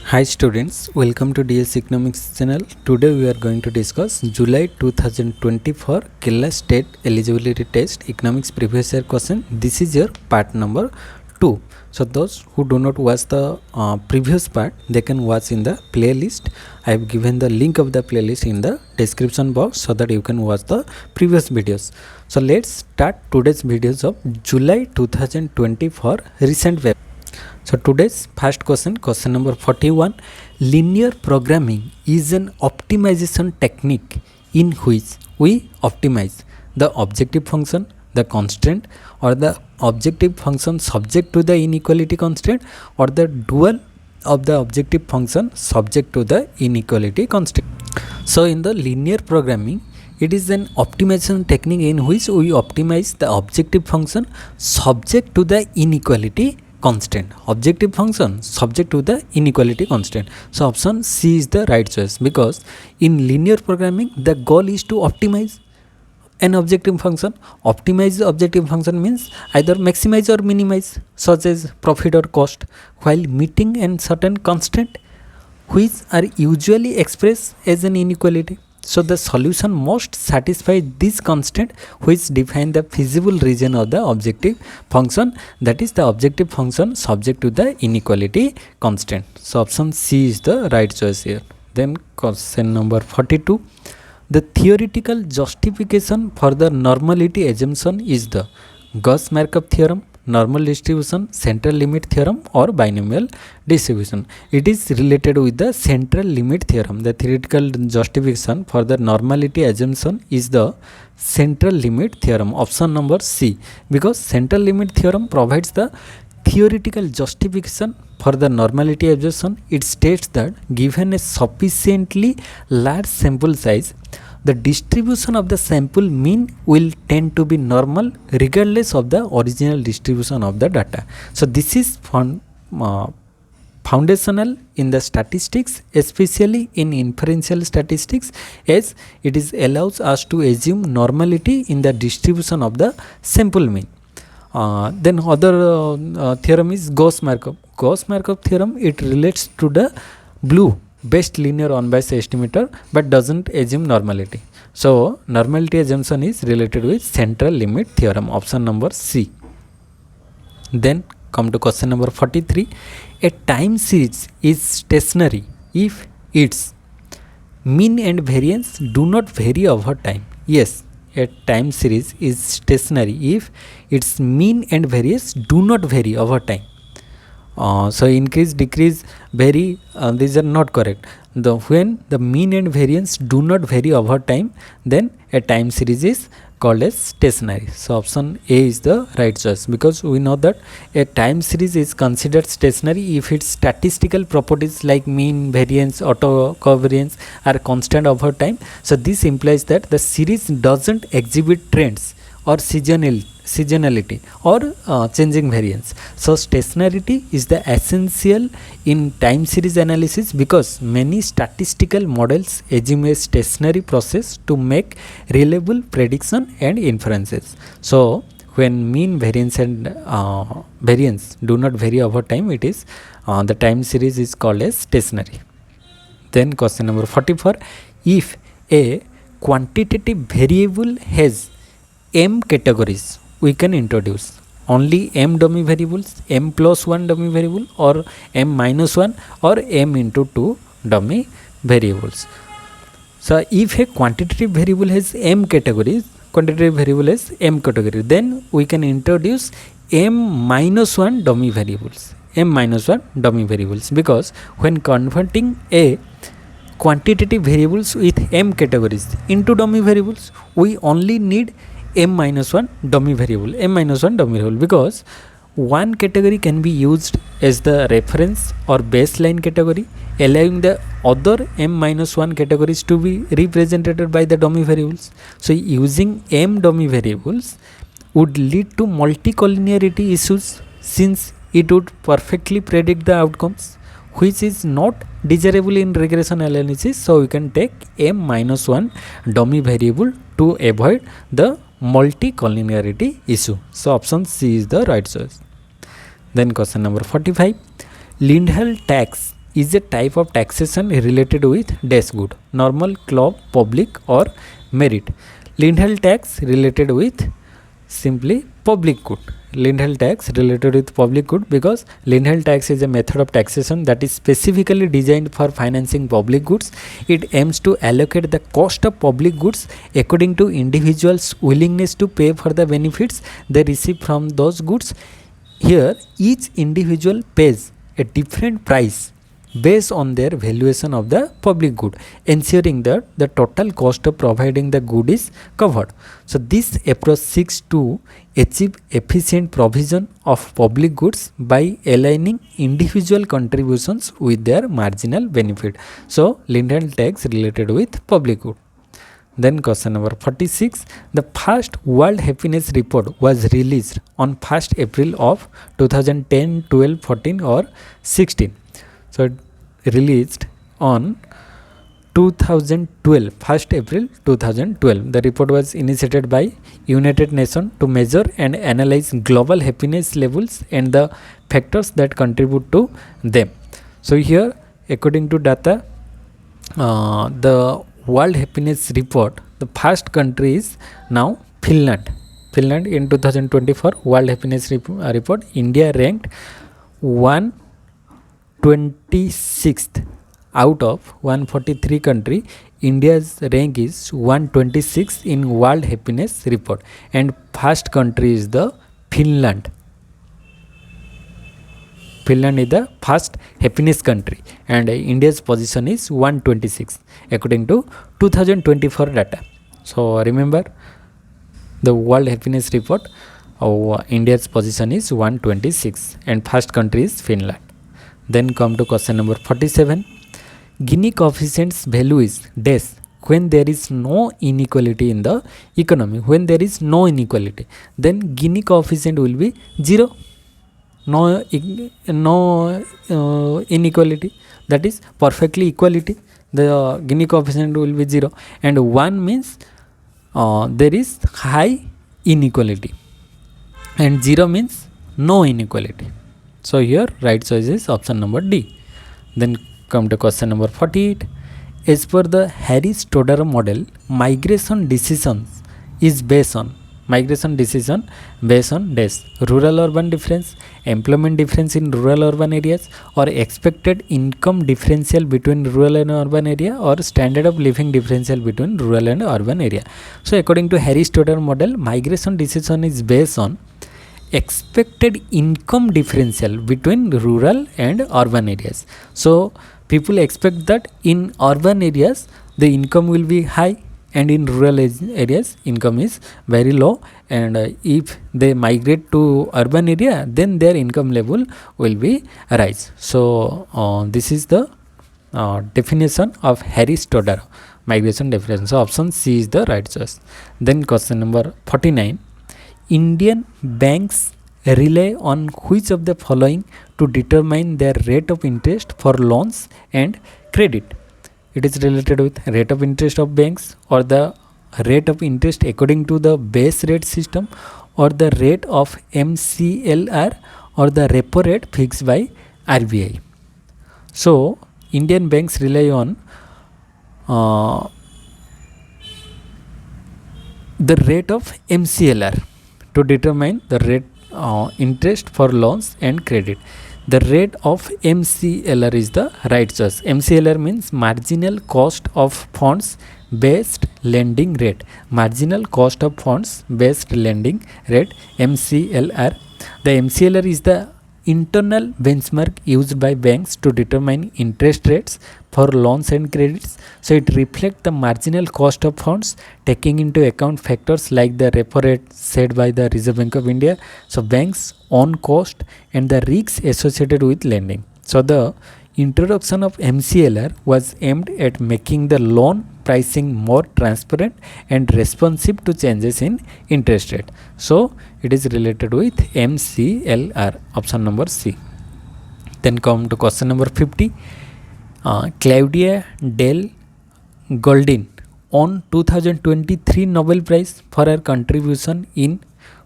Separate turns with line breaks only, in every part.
Hi students, welcome to DS Economics channel. Today we are going to discuss July 2024 Kerala State Eligibility Test Economics Previous Year question. This is your part number 2. So those who do not watch the previous part, they can watch in the playlist. I have given the link of the playlist in the description box so that you can watch the previous videos. So let's start today's videos of July 2024 recent web. So today's first question number 41. Linear programming is an optimization technique in which we optimize the objective function, the constraint, or the objective function subject to the inequality constraint, or the dual of the objective function subject to the inequality constraint. So in the linear programming, it is an optimization technique in which we optimize the objective function subject to the inequality constant. Objective function subject to the inequality constant. So option C is the right choice, because in linear programming the goal is to optimize an objective function. Optimize the objective function means either maximize or minimize, such as profit or cost, while meeting a certain constraint which are usually expressed as an inequality. So the solution must satisfy this constraint which define the feasible region of the objective function, that is the objective function subject to the inequality constraint. So option C is the right choice here. Then question number 42. The theoretical justification for the normality assumption is the Gauss-Markov theorem, normal distribution, central limit theorem, or binomial distribution. It is related with the central limit theorem. The theoretical justification for the normality assumption is the central limit theorem. Option number C, because central limit theorem provides the theoretical justification for the normality assumption. It states that given a sufficiently large sample size, the distribution of the sample mean will tend to be normal regardless of the original distribution of the data. So this is foundational in the statistics, especially in inferential statistics, as it is allows us to assume normality in the distribution of the sample mean. Then other theorem is Gauss-Markov. Gauss-Markov theorem, it relates to the blue best linear unbiased estimator but doesn't assume normality. So normality assumption is related with central limit theorem. Option number C. Then come to question number 43. A time series is stationary if its mean and variance do not vary over time. Yes, a time series is stationary if its mean and variance do not vary over time. So increase, decrease, vary, these are not correct. When the mean and variance do not vary over time, then a time series is called as stationary. So option A is the right choice, because we know that a time series is considered stationary if its statistical properties like mean, variance, autocovariance are constant over time. So this implies that the series doesn't exhibit trends or seasonality or changing variance. So stationarity is the essential in time series analysis, because many statistical models assume a stationary process to make reliable prediction and inferences. So when mean, variance and variance do not vary over time, it is the time series is called as stationary. Then question number 44. If a quantitative variable has m categories, we can introduce only m dummy variables, m plus 1 dummy variable, or m minus 1, or m into 2 dummy variables. So if a quantitative variable has m categories, then we can introduce m minus 1 dummy variables, because when converting a quantitative variables with m categories into dummy variables, we only need m minus 1 dummy variable, because one category can be used as the reference or baseline category, allowing the other m minus 1 categories to be represented by the dummy variables. So using m dummy variables would lead to multicollinearity issues, since it would perfectly predict the outcomes, which is not desirable in regression analysis. So we can take m minus 1 dummy variable to avoid the multicollinearity issue. So option C is the right choice. Then question number 45. Lindell tax is a type of taxation related with dash good, normal, club, public or merit. Lindell tax related with simply public good. Lindell tax related with public good because Lindell tax is a method of taxation that is specifically designed for financing public goods. It aims to allocate the cost of public goods according to individuals' willingness to pay for the benefits they receive from those goods. Here, each individual pays a different price based on their valuation of the public good, ensuring that the total cost of providing the good is covered. So this approach seeks to achieve efficient provision of public goods by aligning individual contributions with their marginal benefit. So Lindell tax related with public good. Then question number 46. The first World Happiness Report was released on 1st April of 2010, 12, 14 or 16. So it released on 2012, 1st April 2012. The report was initiated by United Nations to measure and analyze global happiness levels and the factors that contribute to them. So here, according to data, the World Happiness Report, the first country is now Finland. Finland in 2024 World Happiness Report, India ranked 126th out of 143 country. India's rank is 126 in World Happiness Report, and first country is the Finland. Finland is the first happiness country, and India's position is 126 according to 2024 data. So remember the World Happiness Report, India's position is 126 and first country is Finland. Then come to question number 47. Gini coefficient's value is dash when there is no inequality in the economy. When there is no inequality, then Gini coefficient will be 0. No inequality, that is perfectly equality, the Gini coefficient will be 0, and 1 means there is high inequality, and 0 means no inequality. So here right choice is option number D. Then come to question number 48. As per the Harris-Stoddard model, migration decisions based on dash rural urban difference, employment difference in rural urban areas, or expected income differential between rural and urban area, or standard of living differential between rural and urban area. So according to Harris-Stoddard model, migration decision is based on expected income differential between rural and urban areas. So people expect that in urban areas the income will be high, and in rural areas income is very low, and if they migrate to urban area, then their income level will be rise. So this is the definition of Harris-Stoddard migration definition. So option C is the right choice. Then question number 49. Indian banks rely on which of the following to determine their rate of interest for loans and credit? It is related with rate of interest of banks, or the rate of interest according to the base rate system, or the rate of MCLR, or the repo rate fixed by RBI. So Indian banks rely on the rate of MCLR to determine the rate interest for loans and credit. The rate of MCLR is the right choice. MCLR means marginal cost of funds based lending rate. Marginal cost of funds based lending rate, MCLR. The MCLR is the internal benchmark used by banks to determine interest rates for loans and credits. So it reflects the marginal cost of funds, taking into account factors like the repo rate set by the Reserve Bank of India, so banks' own cost, and the risks associated with lending. So the introduction of MCLR was aimed at making the loan pricing more transparent and responsive to changes in interest rate. So it is related with MCLR, option number C. Then come to question number 50. Claudia Del Goldin won 2023 Nobel Prize for her contribution in,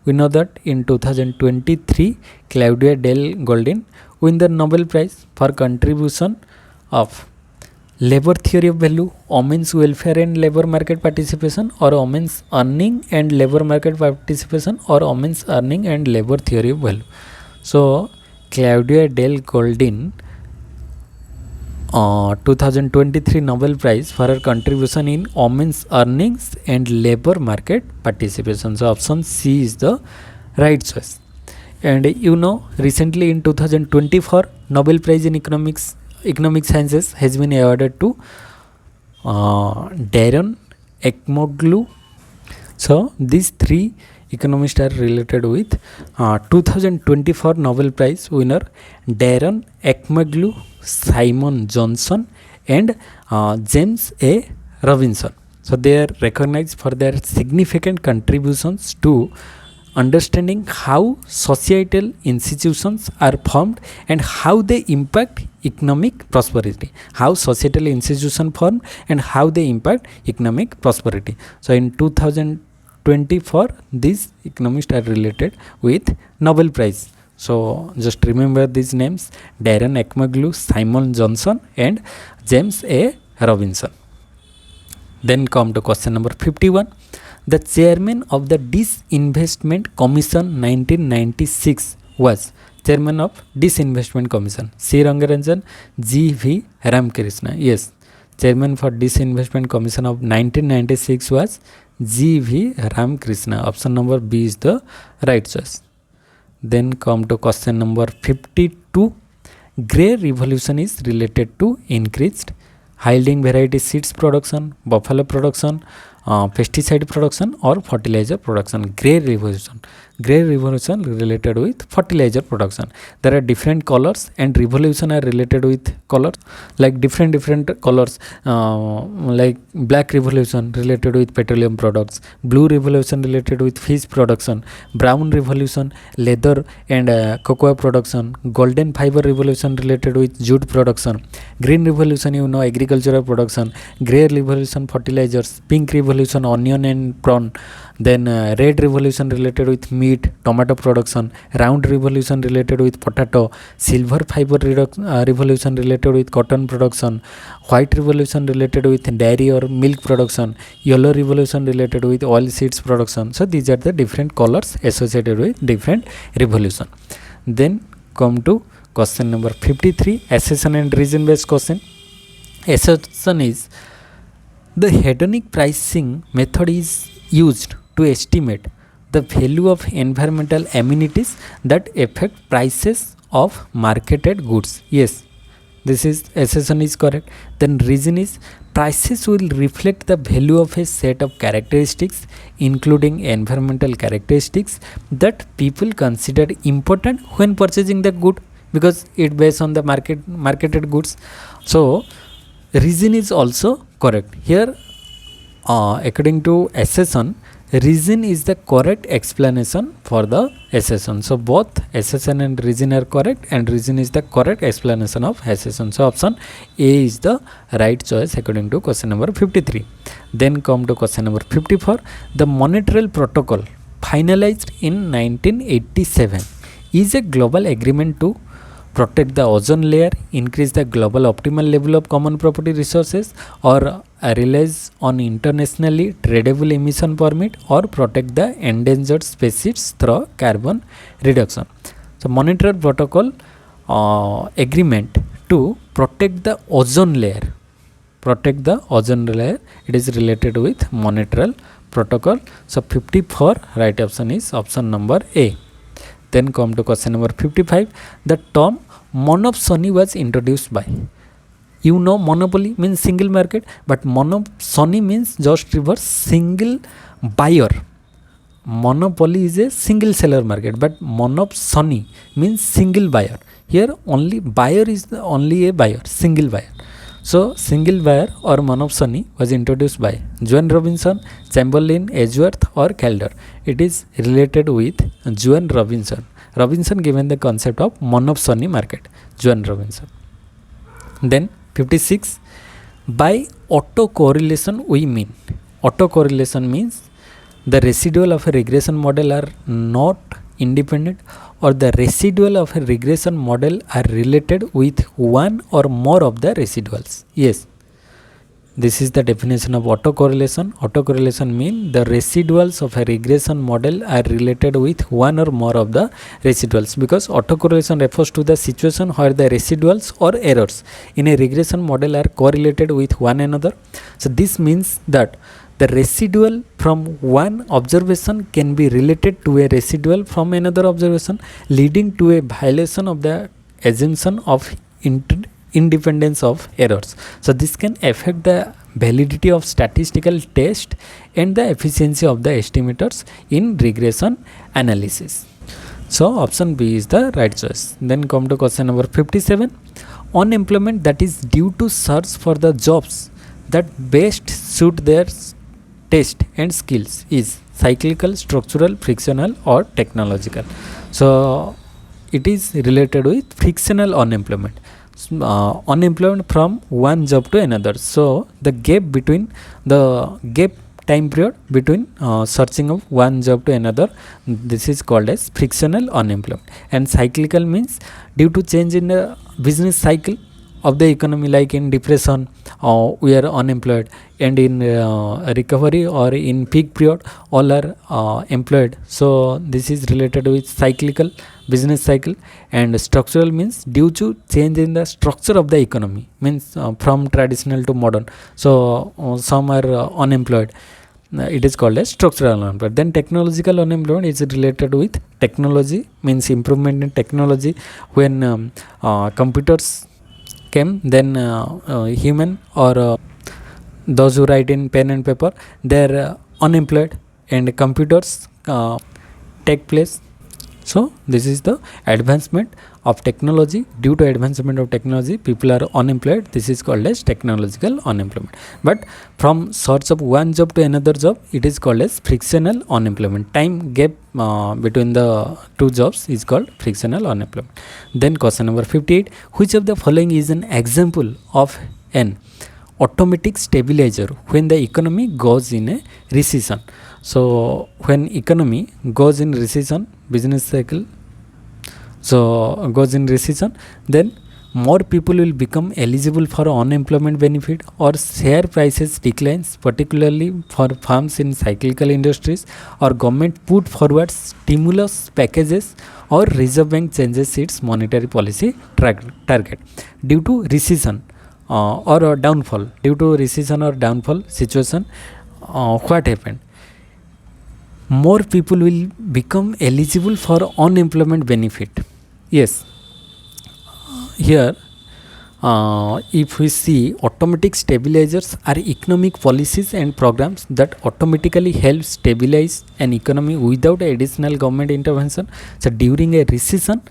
we know that in 2023 Claudia Del Goldin won the Nobel Prize for contribution of labor theory of value, women's welfare and labor market participation, or women's earning and labor market participation, or women's earning and labor theory of value. So Claudia Del Goldin 2023 Nobel Prize for her contribution in women's earnings and labor market participation. So option C is the right choice. And recently in 2024 Nobel Prize in Economic Sciences has been awarded to Darren Ekmoglu. So these three economists are related with 2024 Nobel Prize winner Darren Ekmoglu, Simon Johnson and James A. Robinson. So they are recognized for their significant contributions to understanding how societal institutions are formed and how they impact economic prosperity. How societal institutions form and how they impact economic prosperity. So in 2024 these economists are related with Nobel Prize. So just remember these names: Darren Ekmoglu, Simon Johnson and James A. Robinson. Then come to question number 51. The chairman of the Disinvestment Commission 1996 was chairman of Disinvestment Commission C. Rangaranjan, G. V. Ramakrishna. Yes, chairman for Disinvestment Commission of 1996 was G. V. Ramakrishna. Option number B is the right choice. Then come to question number 52. Grey revolution is related to increased yielding variety seeds production, buffalo production, pesticide production or fertilizer production. Grey revolution related with fertilizer production. There are different colors and revolution are related with colors, like different colors, like black revolution related with petroleum products, blue revolution related with fish production, brown revolution leather and cocoa production, golden fiber revolution related with jute production, green revolution agricultural production, grey revolution fertilizers, pink revolution onion and prawn, then red revolution related with meat, tomato production, round revolution related with potato, silver fiber revolution related with cotton production, white revolution related with dairy or milk production, yellow revolution related with oil seeds production. So these are the different colors associated with different revolution. Then come to question number 53, assertion and reason based question. Assertion is the hedonic pricing method is used to estimate the value of environmental amenities that affect prices of marketed goods. Yes, this is assertion is correct. Then reason is prices will reflect the value of a set of characteristics including environmental characteristics that people consider important when purchasing the good, because it based on the marketed goods. So reason is also correct here. According to assertion, reason is the correct explanation for the assertion. So both assertion and reason are correct, and reason is the correct explanation of assertion. So option A is the right choice according to question number 53. Then come to question number 54. The Montreal Protocol finalized in 1987 is a global agreement to protect the ozone layer, increase the global optimal level of common property resources, or relies on internationally tradable emission permit, or protect the endangered species through carbon reduction. So Montreal Protocol agreement to protect the ozone layer. It is related with Montreal Protocol. So 54 right option is option number A. Then come to question number 55. The term monopsony was introduced by. Monopoly means single market, but monopsony means just reverse, single buyer. Monopoly is a single seller market, but monopsony means single buyer. Here only buyer is only a buyer, single buyer. So single buyer or monopsony was introduced by Joan Robinson, Chamberlain, Edgeworth or Calder. It is related with Joan Robinson. Robinson given the concept of monopsony market. Joan Robinson. Then 56. By autocorrelation we mean. Autocorrelation means the residual of a regression model are not independent or the residual of a regression model are related with one or more of the residuals. Yes, this is the definition of autocorrelation. Autocorrelation means the residuals of a regression model are related with one or more of the residuals, because autocorrelation refers to the situation where the residuals or errors in a regression model are correlated with one another. So this means that the residual from one observation can be related to a residual from another observation, leading to a violation of the assumption of independence of errors. So this can affect the validity of statistical test and the efficiency of the estimators in regression analysis. So option B is the right choice. Then come to question number 57. Unemployment that is due to search for the jobs that best suit their taste and skills is cyclical, structural, frictional or technological. So it is related with frictional unemployment. Unemployment from one job to another. So the gap time period between searching of one job to another, this is called as frictional unemployment. And cyclical means due to change in the business cycle of the economy, like in depression we are unemployed, and in recovery or in peak period all are employed. So this is related with cyclical business cycle. And structural means due to change in the structure of the economy, means from traditional to modern. So some are unemployed, it is called as structural unemployment. Then technological unemployment is related with technology, means improvement in technology. When computers came, then human or those who write in pen and paper, they are unemployed, and computers take place. So this is the advancement of technology. Due to advancement of technology, people are unemployed. This is called as technological unemployment. But from search of one job to another job, it is called as frictional unemployment. Time gap between the two jobs is called frictional unemployment. Then question number 58. Which of the following is an example of an automatic stabilizer when the economy goes in a recession? So when economy goes in recession, business cycle goes in recession, then more people will become eligible for unemployment benefit, or share prices declines, particularly for firms in cyclical industries, or government put forward stimulus packages, or Reserve Bank changes its monetary policy target. Due to recession or downfall, due to recession or downfall situation, what happened? More people will become eligible for unemployment benefit. Yes, here if we see, automatic stabilizers are economic policies and programs that automatically help stabilize an economy without additional government intervention. So during a recession,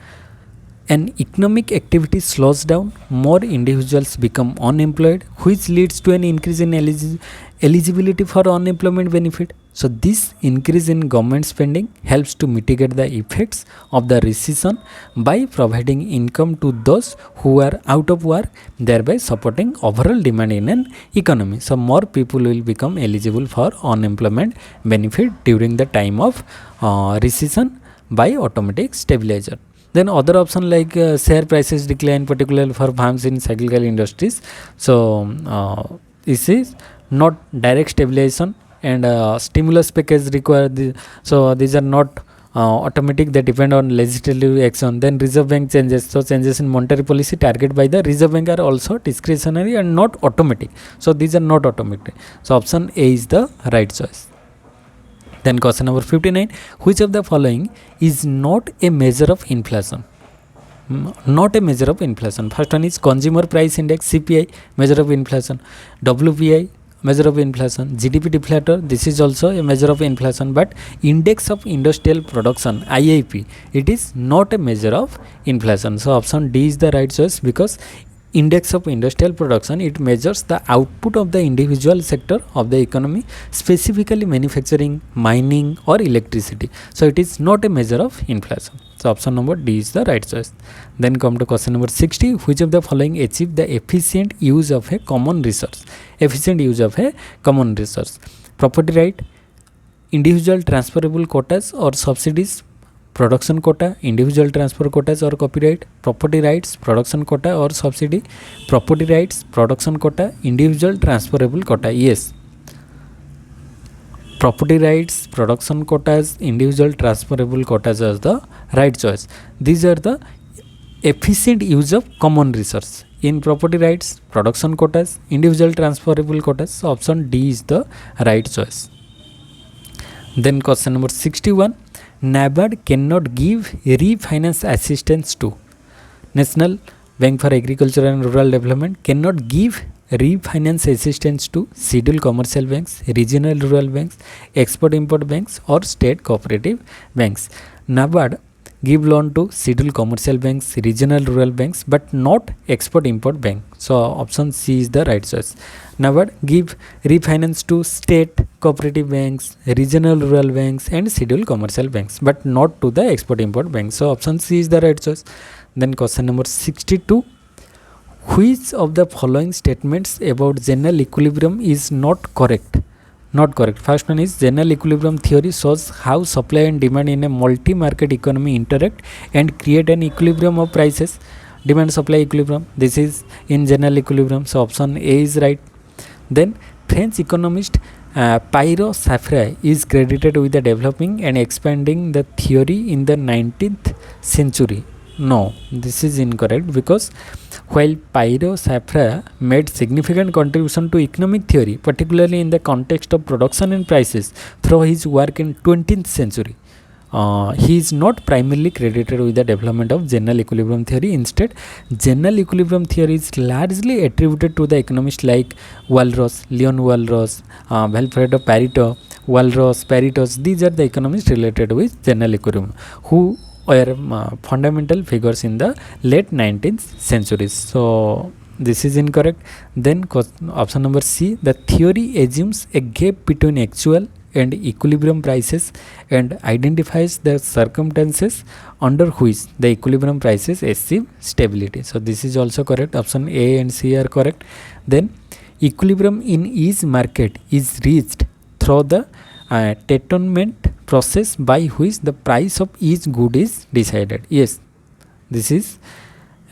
an economic activity slows down, more individuals become unemployed, which leads to an increase in eligibility for unemployment benefit. So this increase in government spending helps to mitigate the effects of the recession by providing income to those who are out of work, thereby supporting overall demand in an economy. So more people will become eligible for unemployment benefit during the time of recession by automatic stabilizer. Then other option like share prices decline, particularly for firms in cyclical industries. So this is not direct stabilization, and stimulus package required. So these are not automatic, they depend on legislative action. Then Reserve Bank changes, so changes in monetary policy target by the Reserve Bank are also discretionary and not automatic. So these are not automatic. So option A is the right choice. Then question number 59. Which of the following is not a measure of inflation? Not a measure of inflation. First one is consumer price index, CPI, measure of inflation. WPI, measure of inflation. GDP deflator, this is also a measure of inflation. But index of industrial production, IIP, it is not a measure of inflation. So option D is the right choice, because index of industrial production, it measures the output of the individual sector of the economy, specifically manufacturing, mining or electricity. So it is not a measure of inflation. So option number D is the right choice. Then come to question number 60. Which of the following achieve the efficient use of a common resource? Efficient use of a common resource. Property right, individual transferable quotas or subsidies production quota, individual transfer quotas or copyright, property rights, production quota or subsidy, property rights, production quota, individual transferable quota. Yes, property rights, production quotas, individual transferable quotas are the right choice. These are the efficient use of common resource. In property rights, production quotas, individual transferable quotas, so option D is the right choice. Then question number 61, NABARD cannot give refinance assistance to. National Bank for Agriculture and Rural Development cannot give refinance assistance to scheduled commercial banks, regional rural banks, export-import banks or state cooperative banks. NABARD give loan to scheduled commercial banks, regional rural banks, but not export-import bank. So option C is the right choice. NABARD give refinance to state cooperative banks, regional rural banks and scheduled commercial banks, but not to the export-import banks. So option C is the right choice. Then question number 62. Which of the following statements about general equilibrium is not correct? Not correct. First one is general equilibrium theory shows how supply and demand in a multi-market economy interact and create an equilibrium of prices. Demand supply equilibrium. This is in general equilibrium. So option A is right. Then French economist 𝙁𝙍𝙀𝙀 is credited with the developing and expanding the theory in the 19th century. No, this is incorrect, because while 𝙁𝙍𝙀 made significant contribution to economic theory, particularly in the context of production and prices, through his work in 20th century, he is not primarily credited with the development of general equilibrium theory. Instead, general equilibrium theory is largely attributed to the economists like Walras, Leon Walras, Vilfredo Pareto, Walras, Paretos. These are the economists related with general equilibrium who were fundamental figures in the late 19th centuries. So this is incorrect. Then option number C, the theory assumes a gap between actual and equilibrium prices and identifies the circumstances under which the equilibrium prices achieve stability. So this is also correct. Option A and C are correct. Then equilibrium in each market is reached through the Tatonement process by which the price of each good is decided. Yes, this is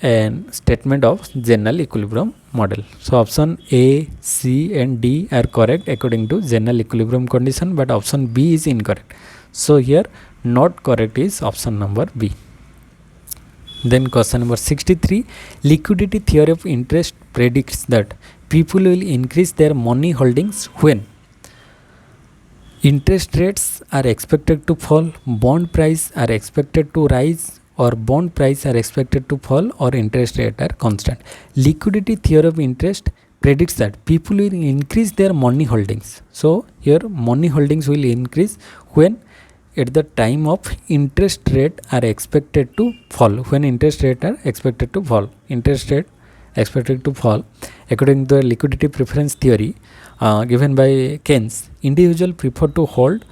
a statement of general equilibrium model. So option A, C and D are correct according to general equilibrium condition, but option B is incorrect. So here not correct is option number B. Then question number 63, liquidity theory of interest predicts that people will increase their money holdings when interest rates are expected to fall, bond price are expected to rise, or bond price are expected to fall, or interest rate are constant. Liquidity theory of interest predicts that people will increase their money holdings. So here money holdings will increase when at the time of interest rate are expected to fall. When interest rate are expected to fall, interest rate expected to fall. According to the liquidity preference theory given by Keynes, individuals prefer to hold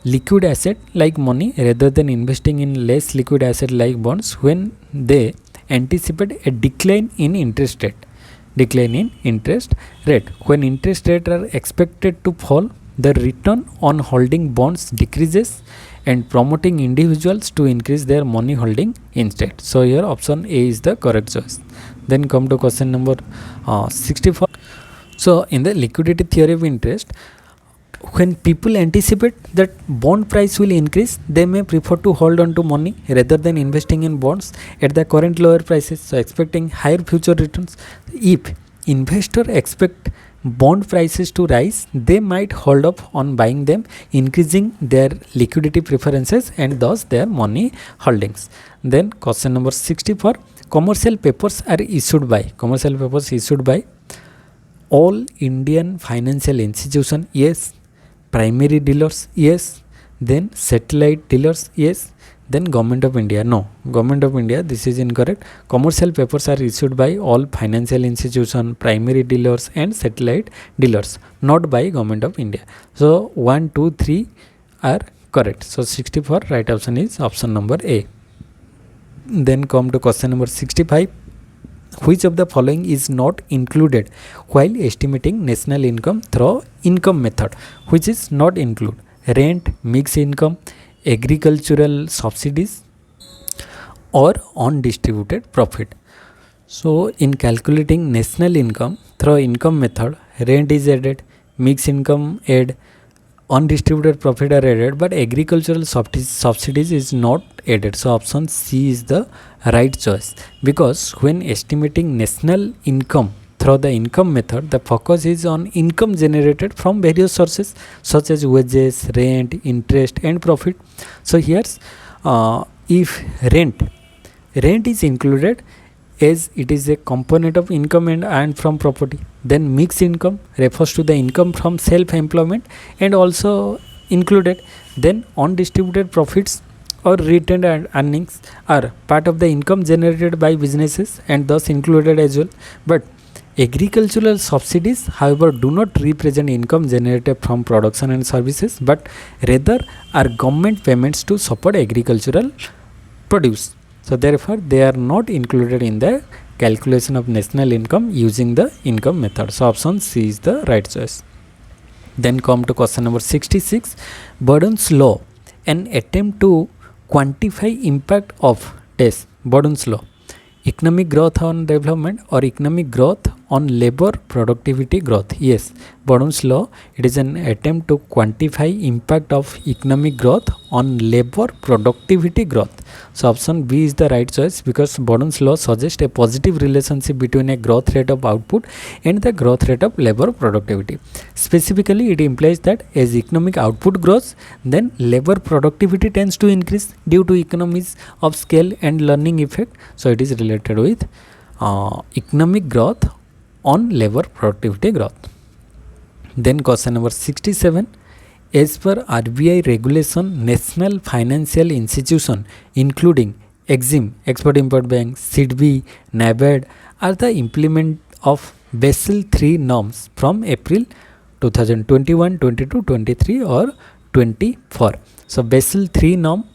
liquid asset like money rather than investing in less liquid asset like bonds when they anticipate a decline in interest rate. When interest rate are expected to fall, the return on holding bonds decreases and promoting individuals to increase their money holding instead. So here option A is the correct choice. Then come to question number 64. So in the liquidity theory of interest, when people anticipate that bond price will increase, they may prefer to hold on to money rather than investing in bonds at the current lower prices, so expecting higher future returns. If investors expect bond prices to rise, they might hold up on buying them, increasing their liquidity preferences and thus their money holdings. Then question number 64, commercial papers issued by all Indian financial institution, yes. Primary dealers, yes. Then satellite dealers, yes. Then Government of India, no. Government of India, this is incorrect. Commercial papers are issued by all financial institution, primary dealers and satellite dealers, not by Government of India. So 1, 2, 3 are correct. So 64 right option is option number A. Then come to question number 65. Which of the following is not included while estimating national income through income method? Which is not include? Rent, mixed income, agricultural subsidies or on distributed profit. So in calculating national income through income method, rent is added, mixed income add, undistributed profit are added, but agricultural subsidies is not added. So option C is the right choice, because when estimating national income through the income method, the focus is on income generated from various sources such as wages, rent, interest and profit. So here's if rent is included, as it is a component of income and earned from property. Then mixed income refers to the income from self-employment and also included. Then undistributed profits or retained earnings are part of the income generated by businesses and thus included as well. But agricultural subsidies, however, do not represent income generated from production and services, but rather are government payments to support agricultural produce. So therefore they are not included in the calculation of national income using the income method. So option C is the right choice. Then come to question number 66. Burdens law, an attempt to quantify impact of test. Burdens law, economic growth on development or economic growth on labor productivity growth. Yes, Burdens law, it is an attempt to quantify impact of economic growth on labor productivity growth. So option B is the right choice, because Burdens law suggests a positive relationship between a growth rate of output and the growth rate of labor productivity. Specifically, it implies that as economic output grows, then labor productivity tends to increase due to economies of scale and learning effect. So it is related with economic growth on labor productivity growth. Then question number 67. As per RBI regulation, national financial institution including EXIM, Export-Import Bank, SIDBI, NABARD are the implement of Basel III norms from April 2021, 22, 23 or 24. So Basel III norm,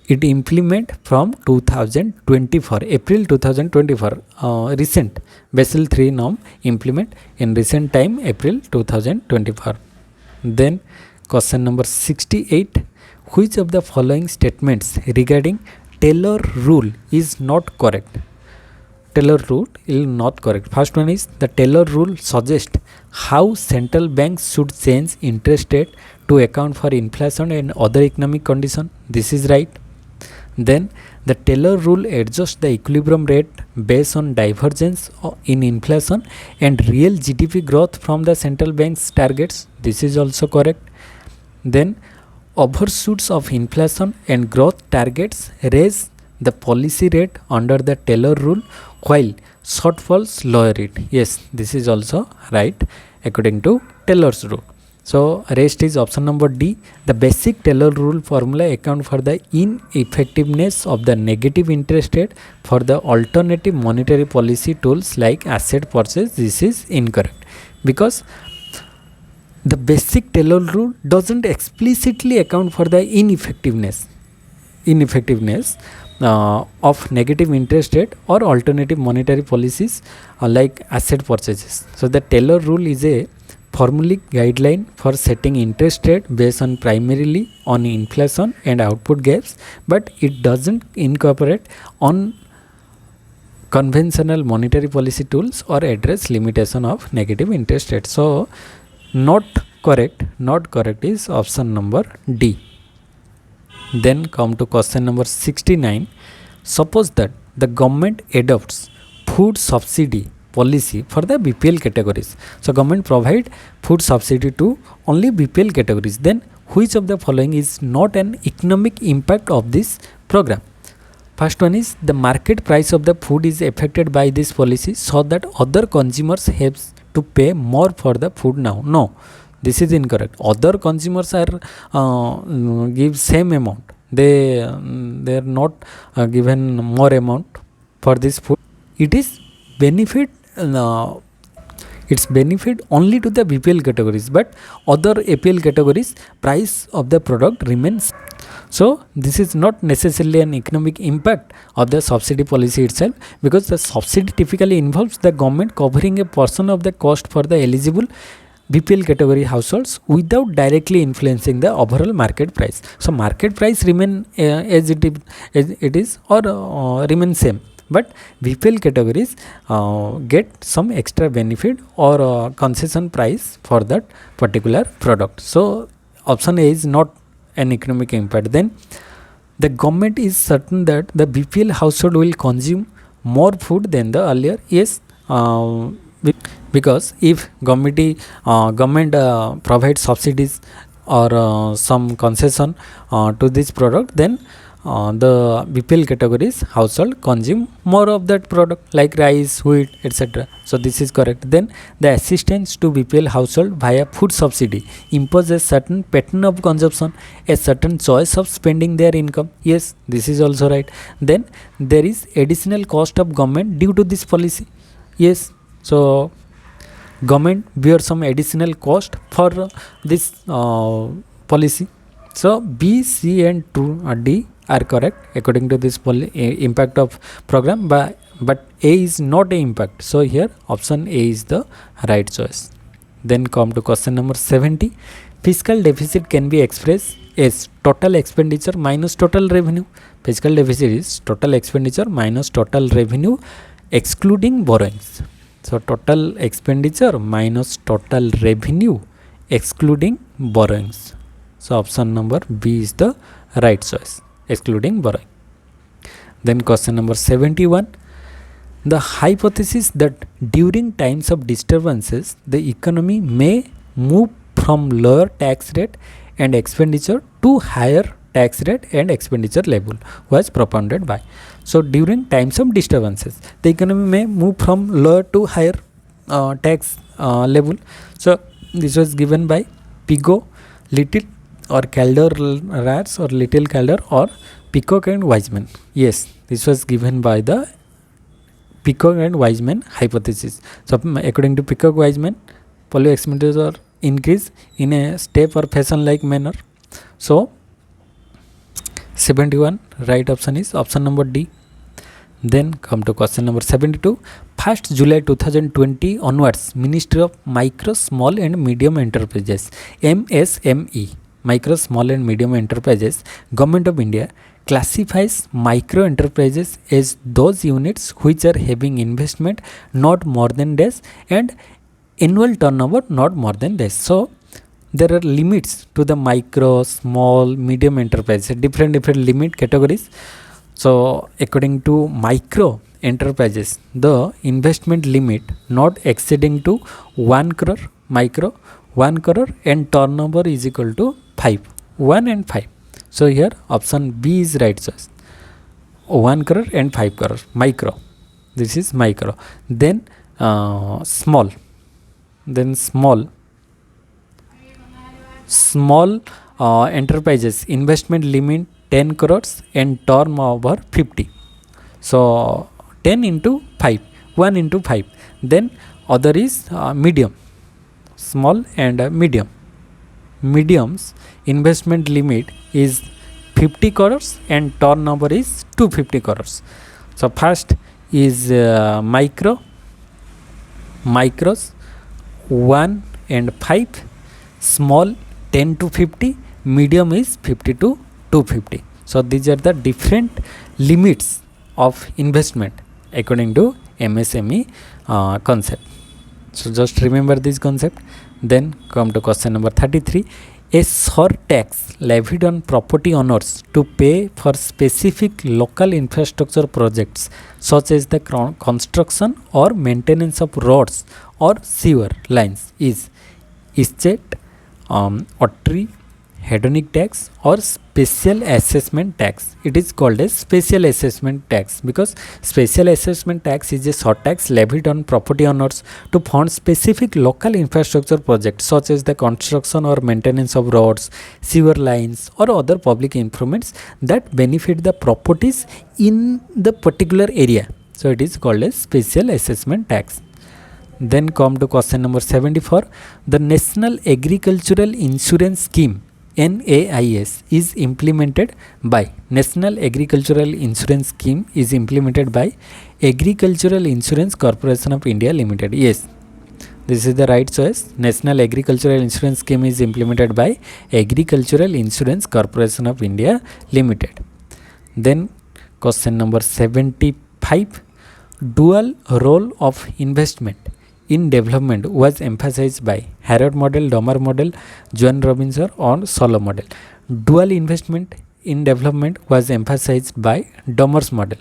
it implement from 2024, April 2024. Recent Basel III norm implement in recent time, April 2024. Then question number 68. Which of the following statements regarding Taylor rule is not correct? Taylor rule is not correct. First one is, the Taylor rule suggests how central banks should change interest rate to account for inflation and other economic condition. This is right. Then the Taylor rule adjusts the equilibrium rate based on divergence in inflation and real GDP growth from the central bank's targets. This is also correct. Then overshoots of inflation and growth targets raise the policy rate under the Taylor rule, while shortfalls lower it. Yes, this is also right according to Taylor's rule. So rest is option number D. The basic Taylor rule formula account for the ineffectiveness of the negative interest rate for the alternative monetary policy tools like asset purchase. This is incorrect, because the basic Taylor rule doesn't explicitly account for the ineffectiveness of negative interest rate or alternative monetary policies like asset purchases. So the Taylor rule is a formulaic guideline for setting interest rate based on primarily on inflation and output gaps, but it doesn't incorporate on conventional monetary policy tools or address limitation of negative interest rate. So not correct is option number D. Then come to question number 69. Suppose that the government adopts food subsidy policy for the BPL categories. So government provide food subsidy to only BPL categories. Then which of the following is not an economic impact of this program? First one is, the market price of the food is affected by this policy so that other consumers have to pay more for the food now. No, this is incorrect. Other consumers are give same amount. They are not given more amount for this food. It is benefit. It's benefit only to the BPL categories, but other APL categories price of the product remains. So this is not necessarily an economic impact of the subsidy policy itself, because the subsidy typically involves the government covering a portion of the cost for the eligible BPL category households without directly influencing the overall market price. So market price remain as it is or remain same, but BPL categories get some extra benefit or concession price for that particular product. So option A is not an economic impact. Then the government is certain that the BPL household will consume more food than the earlier. Yes, because if government provides subsidies or some concession to this product, then the BPL categories household consume more of that product like rice, wheat, etc. So this is correct. Then the assistance to BPL household via food subsidy impose a certain pattern of consumption, a certain choice of spending their income. Yes, this is also right. Then there is additional cost of government due to this policy. Yes, so government bear some additional cost for this policy. So B, C and D are correct according to this impact of program, but A is not a impact. So here option A is the right choice. Then come to question number 70. Fiscal deficit can be expressed as total expenditure minus total revenue. Fiscal deficit is total expenditure minus total revenue excluding borrowings. So total expenditure minus total revenue excluding borrowings. So option number B is the right choice, excluding borrowing. Then question number 71. The hypothesis that during times of disturbances the economy may move from lower tax rate and expenditure to higher tax rate and expenditure level was propounded by. So during times of disturbances the economy may move from lower to higher tax level. So this was given by Pigot, Little or Calder-Ratz or Little Calder or Peacock and Weizmann. Yes, this was given by the Peacock and Weizmann hypothesis. So according to Peacock-Weizmann, polio expenditure increase in a step or fashion like manner. So 71 right option is option number D. Then come to question number 72. 1st July 2020 onwards, Ministry of Micro, Small and Medium Enterprises, MSME, Micro, Small and Medium Enterprises, Government of India classifies micro enterprises as those units which are having investment not more than dash and annual turnover not more than dash. So there are limits to the micro, small, medium enterprises, different limit categories. So according to micro enterprises, the investment limit not exceeding to 1 crore, micro 1 crore and turnover is equal to 5, 1 and 5. So here option B is right choice. 1 crore and 5 crore, micro. This is micro. Then small. Then small enterprises investment limit 10 crores and turnover 50. So 10 into 5, 1 into 5. Then other is medium, small and medium. Medium's investment limit is 50 crores and turnover is 250 crores. So first is micros 1 and 5, small 10 to 50, medium is 50 to 250. So these are the different limits of investment according to MSME concept. So just remember this concept. Then come to question number 33. A surtax levied on property owners to pay for specific local infrastructure projects such as the construction or maintenance of roads or sewer lines is 𝙁𝙍𝙀𝙀 hedonic tax or special assessment tax. It is called as special assessment tax because special assessment tax is a surtax levied on property owners to fund specific local infrastructure projects such as the construction or maintenance of roads, sewer lines or other public improvements that benefit the properties in the particular area. So it is called as special assessment tax. Then come to question number 74. The National Agricultural Insurance Scheme NAIS is implemented by National Agricultural Insurance Scheme is implemented by Agricultural Insurance Corporation of India Limited. Yes, This is the right choice. National Agricultural Insurance Scheme is implemented by Agricultural Insurance Corporation of India Limited. Then question number 75. Dual role of investment in development was emphasized by Harrod model, Domar model, Joan Robinson or Solow model. Dual investment in development was emphasized by Domar's model.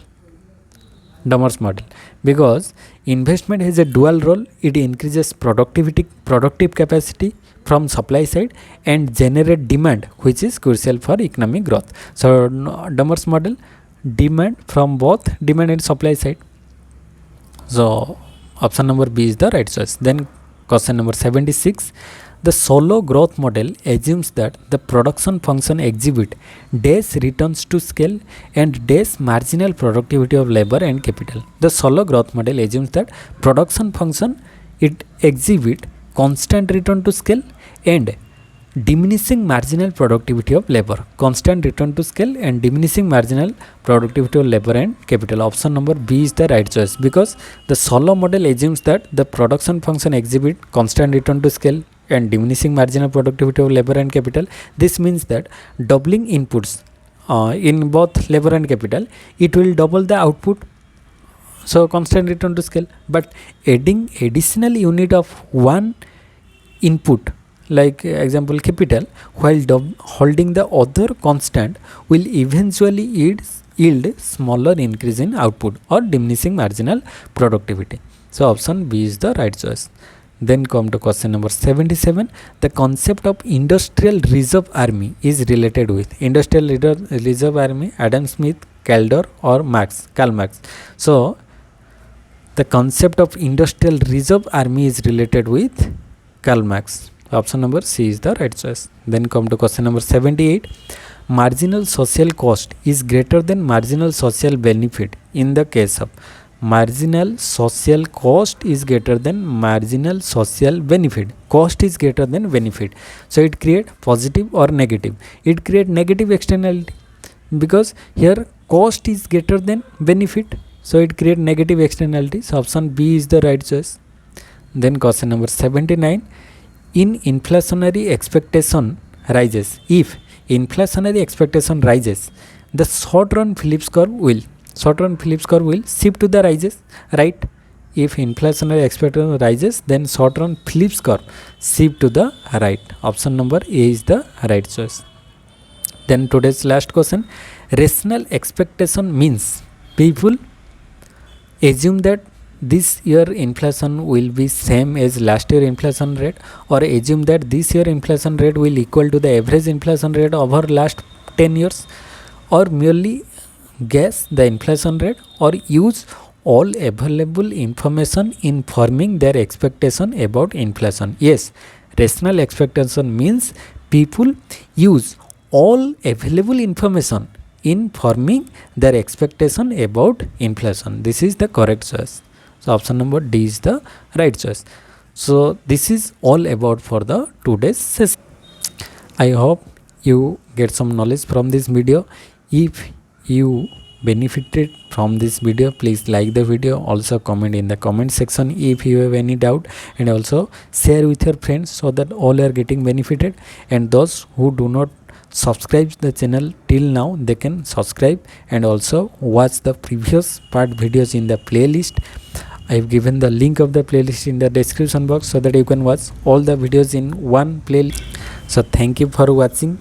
Because investment has a dual role. It increases productive capacity from supply side and generate demand, which is crucial for economic growth. So Domar's model, demand from both demand and supply side. So option number B is the right choice. Then question number 76. The Solow growth model assumes that the production function exhibit dash returns to scale and dash marginal productivity of labor and capital. The Solow growth model assumes that production function it exhibit constant return to scale and diminishing marginal productivity of labor. Constant return to scale and diminishing marginal productivity of labor and capital. Option number B is the right choice, because the Solow model assumes that the production function exhibit constant return to scale and diminishing marginal productivity of labor and capital. This means that doubling inputs in both labor and capital, it will double the output. So constant return to scale, but adding additional unit of one input, like example capital, while holding the other constant, will eventually yield smaller increase in output or diminishing marginal productivity. So option B is the right choice. Then come to question number 77. The concept of industrial reserve army is related with industrial reserve army, Adam Smith, Caldor or Karl Marx. So the concept of industrial reserve army is related with Karl Marx. Option number C is the right choice. Then come to question number 78. Marginal social cost is greater than marginal social benefit in the case of marginal social cost is greater than marginal social benefit. Cost is greater than benefit. So it create positive or negative. It create negative externality, because here cost is greater than benefit. So it create negative externality. So option B is the right choice. Then question number 79. In inflationary expectation rises. If inflationary expectation rises, the short-run Phillips curve will shift to the rises, right? If inflationary expectation rises, then short-run Phillips curve shift to the right. Option number A is the right choice. Then today's last question. Rational expectation means people assume that this year inflation will be same as last year inflation rate, or assume that this year inflation rate will equal to the average inflation rate over last 10 years, or merely guess the inflation rate, or use all available information in forming their expectation about inflation. Yes, rational expectation means people use all available information in forming their expectation about inflation. This is the correct choice. So option number D is the right choice. So this is all about for the today's session. I hope you get some knowledge from this video. If you benefited from this video, please like the video, also comment in the comment section if you have any doubt, and also share with your friends so that all are getting benefited. And those who do not subscribe the channel till now, they can subscribe and also watch the previous part videos in the playlist. I have given the link of the playlist in the description box so that you can watch all the videos in one playlist. So thank you for watching.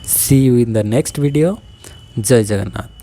See you in the next video. Jai Jagannath.